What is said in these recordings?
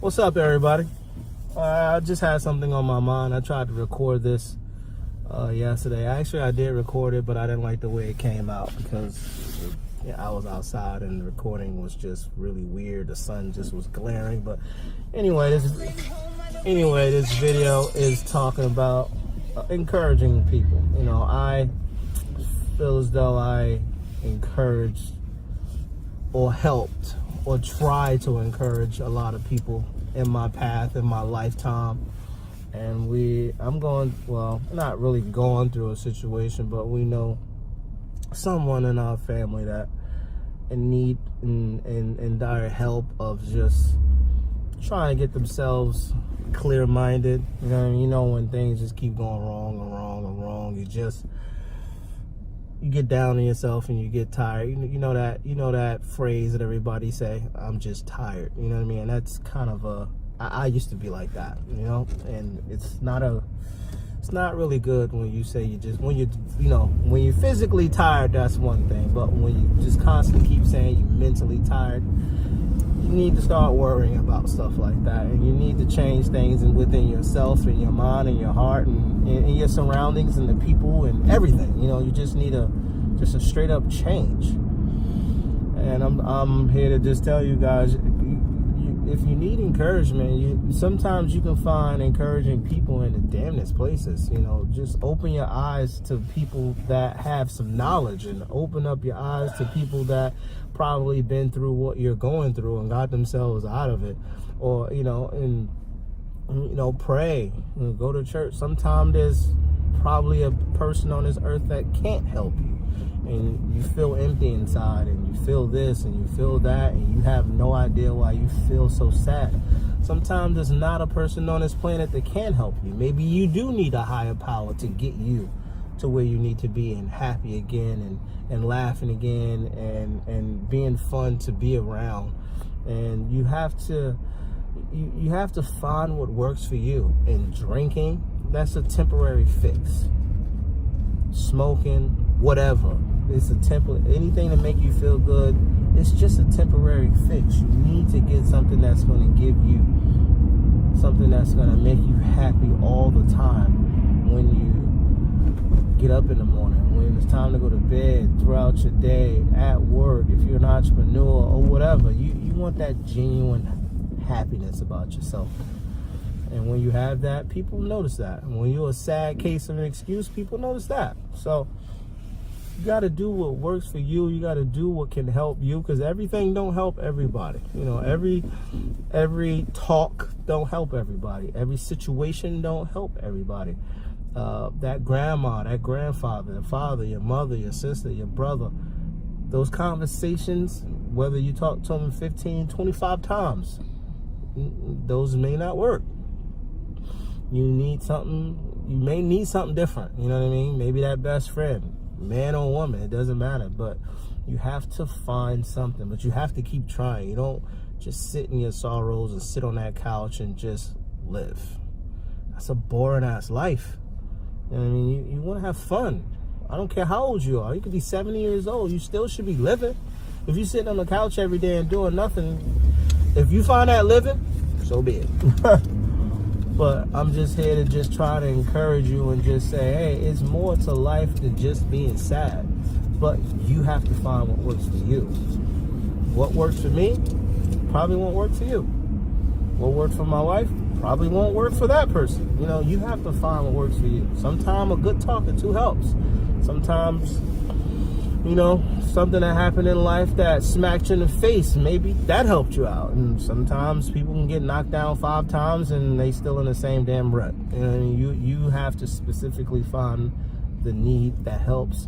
What's up, everybody? I just had something on my mind. I tried to record this yesterday. Actually, I did record it, but I didn't like the way it came out because I was outside and the recording was just really weird. The sun just was glaring. But anyway, this video is talking about encouraging people. You know, I feel as though I encouraged or helped or tried to encourage a lot of people in my path, in my lifetime. And I'm not really going through a situation, but we know someone in our family that in need and dire help of just trying to get themselves clear-minded. You know what I mean? You know, when things just keep going wrong and wrong and wrong, you get down on yourself and you get tired. You know that phrase that everybody say, I'm just tired. You know what I mean? And that's kind of I used to be like that, you know? And it's not really good when you say when you're physically tired, that's one thing. But when you just constantly keep saying you're mentally tired, you need to start worrying about stuff like that. And you need to change things within yourself and your mind and your heart and your surroundings and the people and everything. You know, you just need a straight up change. And I'm here to just tell you guys, if you need encouragement, sometimes you can find encouraging people in the damnedest places. You know, just open your eyes to people that have some knowledge, and open up your eyes to people that probably been through what you're going through and got themselves out of it. Or, pray, go to church. Sometimes there's probably a person on this earth that can't help you, and you feel empty inside, and you feel this and you feel that, and you have no idea why you feel so sad. Sometimes there's not a person on this planet that can help you. Maybe you do need a higher power to get you to where you need to be, and happy again, and laughing again, and being fun to be around. And you have to find what works for you. And drinking, that's a temporary fix. Smoking, whatever, it's a anything to make you feel good, it's just a temporary fix. You need to get something that's going to give you something that's going to make you happy all the time. When you get up in the morning, when it's time to go to bed, throughout your day, at work, if you're an entrepreneur or whatever, you want that genuine happiness about yourself. And when you have that, people notice that. And when you're a sad case of an excuse, people notice that. So you got to do what works for you. You got to do what can help you, because everything don't help everybody. You know, every talk don't help everybody. Every situation don't help everybody. That grandma, that grandfather, the father, your mother, your sister, your brother, those conversations, whether you talk to them 15, 25 times, those may not work. You may need something different. You know what I mean? Maybe that best friend, man or woman, it doesn't matter. But you have to find something. But you have to keep trying. You don't just sit in your sorrows and sit on that couch and just live. That's a boring ass life. You know what I mean? You want to have fun. I don't care how old you are. You could be 70 years old. You still should be living. If you're sitting on the couch every day and doing nothing, if you find that living, so be it. But I'm just here to just try to encourage you and just say, hey, it's more to life than just being sad. But you have to find what works for you. What works for me probably won't work for you. What worked for my wife probably won't work for that person. You know, you have to find what works for you. Sometimes a good talking to helps. Sometimes, something that happened in life that smacked you in the face, maybe that helped you out. And sometimes people can get knocked down 5 times and they still in the same damn rut. And you have to specifically find the need that helps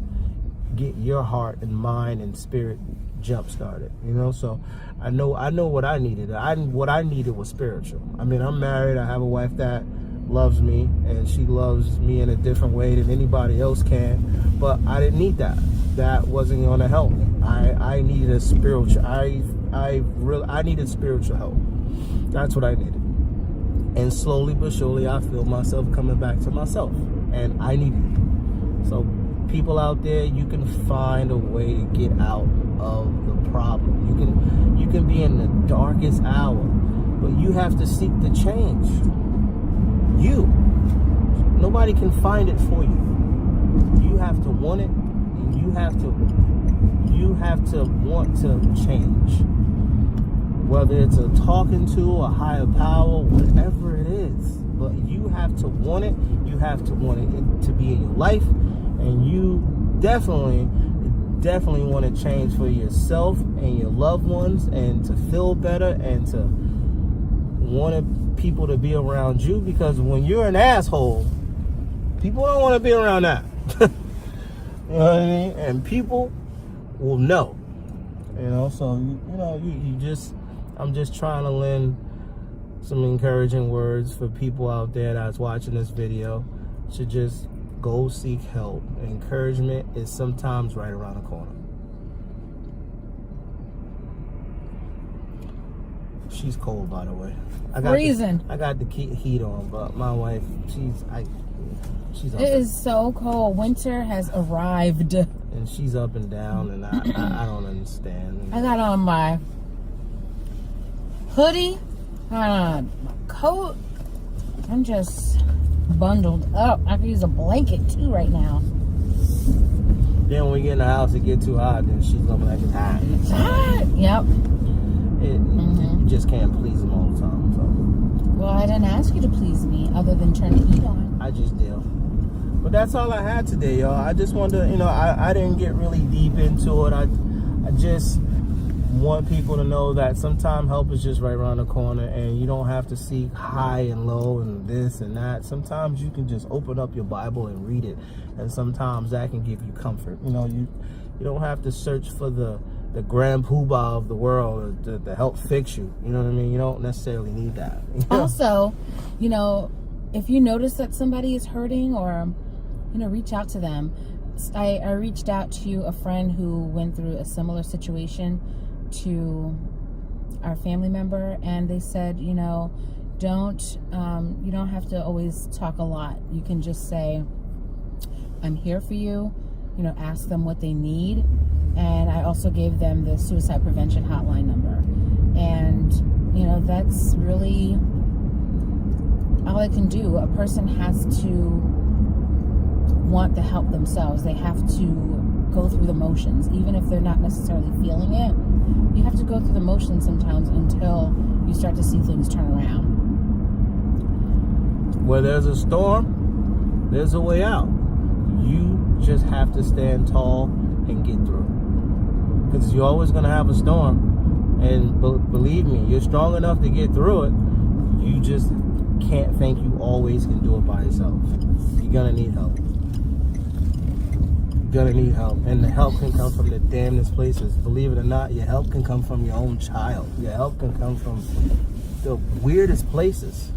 get your heart and mind and spirit jump started. So I know what I needed. What I needed was spiritual. I mean, I'm married. I have a wife that loves me, and she loves me in a different way than anybody else can. But I didn't need that. That wasn't going to help me. I needed a spiritual. I needed spiritual help. That's what I needed. And slowly but surely, I feel myself coming back to myself, and I needed it. So people out there, you can find a way to get out of the problem. You can be in the darkest hour But you have to seek the change. Nobody can find it for you. You have to want it, and you have to want to change. Whether it's a talking to, a higher power, whatever it is. But you have to want it. You have to want it to be in your life. And you definitely want to change for yourself and your loved ones, and to feel better, and to want people to be around you. Because when you're an asshole, people don't want to be around that. You know what I mean? And people will know. So I'm just trying to lend some encouraging words for people out there that's watching this video to just go seek help. Encouragement is sometimes right around the corner. She's cold, by the way. I got the heat on, but my wife, she's up. It is so cold. Winter has arrived. And she's up and down, and I don't understand. I got on my hoodie, got on my coat. I'm just bundled up. I could use a blanket too right now. Then when we get in the house, it get too hot, then she's looking like it's hot. It's hot. Yep. You just can't please them all the time. So. Well, I didn't ask you to please me, other than turn the heat on. I just did. But that's all I had today, y'all. I just wanted to, I didn't get really deep into it. I just want people to know that sometimes help is just right around the corner, and you don't have to seek high and low and this and that. Sometimes you can just open up your Bible and read it, and sometimes that can give you comfort. You don't have to search for the grand poobah of the world to help fix you. You know what I mean? You don't necessarily need that. Also, if you notice that somebody is hurting, or reach out to them. I reached out to a friend who went through a similar situation to our family member, and they said, you don't have to always talk a lot. You can just say, I'm here for you. Ask them what they need. And I also gave them the suicide prevention hotline number. And that's really all I can do. A person has to want the help themselves. They have to go through the motions, even if they're not necessarily feeling it. You have to go through the motions sometimes until you start to see things turn around. Where there's a storm, there's a way out. You just have to stand tall and get through. Because you're always going to have a storm. And believe me, you're strong enough to get through it. You just can't think you always can do it by yourself. You're going to need help. Gonna need help, and the help can come from the damnedest places. Believe it or not, your help can come from your own child. Your help can come from the weirdest places.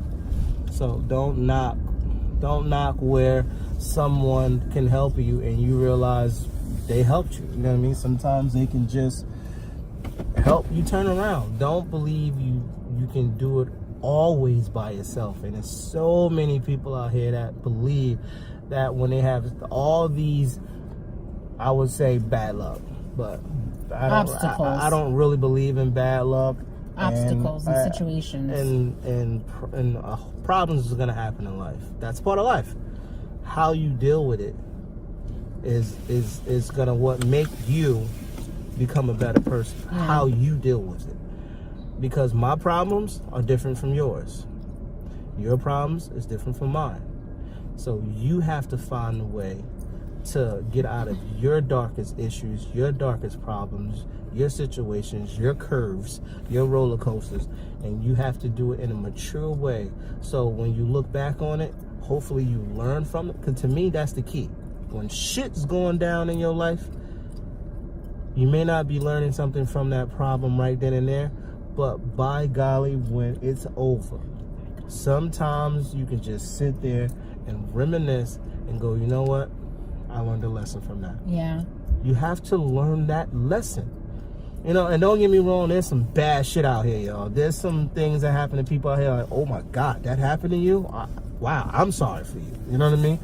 So don't knock where someone can help you and you realize they helped you. You know what I mean? Sometimes they can just help you turn around. Don't believe you can do it always by yourself. And there's so many people out here that believe that when they have all these, I would say, bad luck, but I don't really believe in bad luck. Obstacles and situations and problems is gonna happen in life. That's part of life. How you deal with it is gonna what make you become a better person. Yeah. How you deal with it, because my problems are different from yours. Your problems is different from mine. So you have to find a way to get out of your darkest issues, your darkest problems, your situations, your curves, your roller coasters, and you have to do it in a mature way. So when you look back on it, hopefully you learn from it. Because to me, that's the key. When shit's going down in your life, you may not be learning something from that problem right then and there, but by golly, when it's over, sometimes you can just sit there and reminisce and go, you know what? I learned a lesson from that. Yeah. You have to learn that lesson. And don't get me wrong, there's some bad shit out here, y'all. There's some things that happen to people out here like, oh my God, that happened to you? Wow, I'm sorry for you. You know what I mean?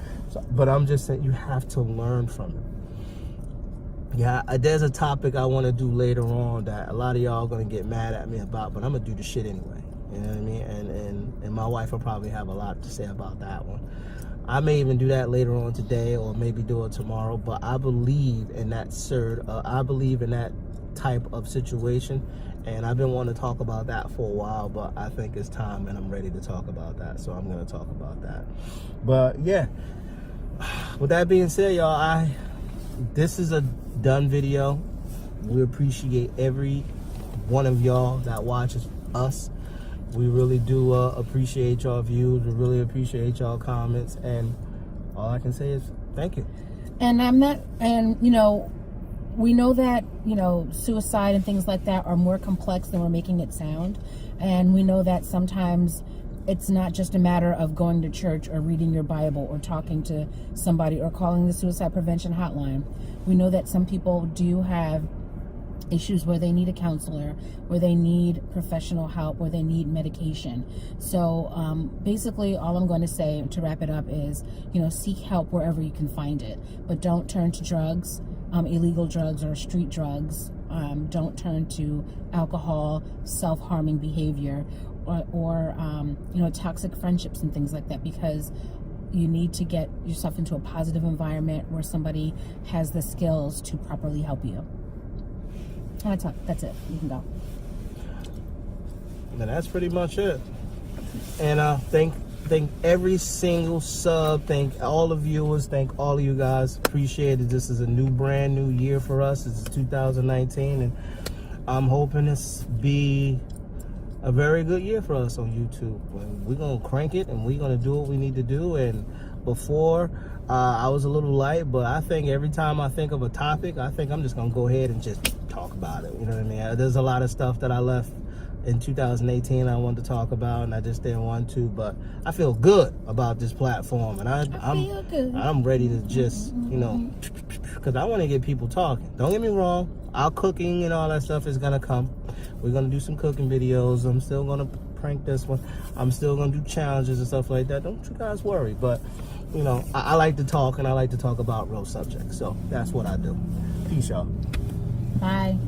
But I'm just saying, you have to learn from it. Yeah, there's a topic I want to do later on that a lot of y'all are going to get mad at me about, but I'm going to do the shit anyway. You know what I mean? And my wife will probably have a lot to say about that one. I may even do that later on today, or maybe do it tomorrow. But I believe in that I believe in that type of situation, and I've been wanting to talk about that for a while. But I think it's time, and I'm ready to talk about that. So I'm going to talk about that. But yeah, with that being said, y'all, this is a done video. We appreciate every one of y'all that watches us. We really do appreciate y'all views. We really appreciate y'all comments, and all I can say is thank you. And we know that, suicide and things like that are more complex than we're making it sound. And we know that sometimes it's not just a matter of going to church or reading your Bible or talking to somebody or calling the suicide prevention hotline. We know that some people do have issues where they need a counselor, where they need professional help, where they need medication. So basically all I'm going to say to wrap it up is, seek help wherever you can find it, but don't turn to drugs, illegal drugs or street drugs. Don't turn to alcohol, self-harming behavior, or toxic friendships and things like that, because you need to get yourself into a positive environment where somebody has the skills to properly help you. That's it. You can go. And that's pretty much it. And thank every single sub. Thank all the viewers. Thank all of you guys. Appreciate it. This is a brand new year for us. This is 2019, and I'm hoping this be a very good year for us on YouTube. We're gonna crank it, and we're gonna do what we need to do. And before, I was a little light, but I think every time I think of a topic, I think I'm just gonna go ahead and just talk about it. You know what I mean? There's a lot of stuff that I left in 2018 I wanted to talk about, and I just didn't want to. But I feel good about this platform, and I'm ready to just, because I want to get people talking. Don't get me wrong, our cooking and all that stuff is gonna come. We're gonna do some cooking videos. I'm still gonna prank this one. I'm still gonna do challenges and stuff like that. Don't you guys worry. But I like to talk, and I like to talk about real subjects. So that's what I do. Peace, y'all. Bye.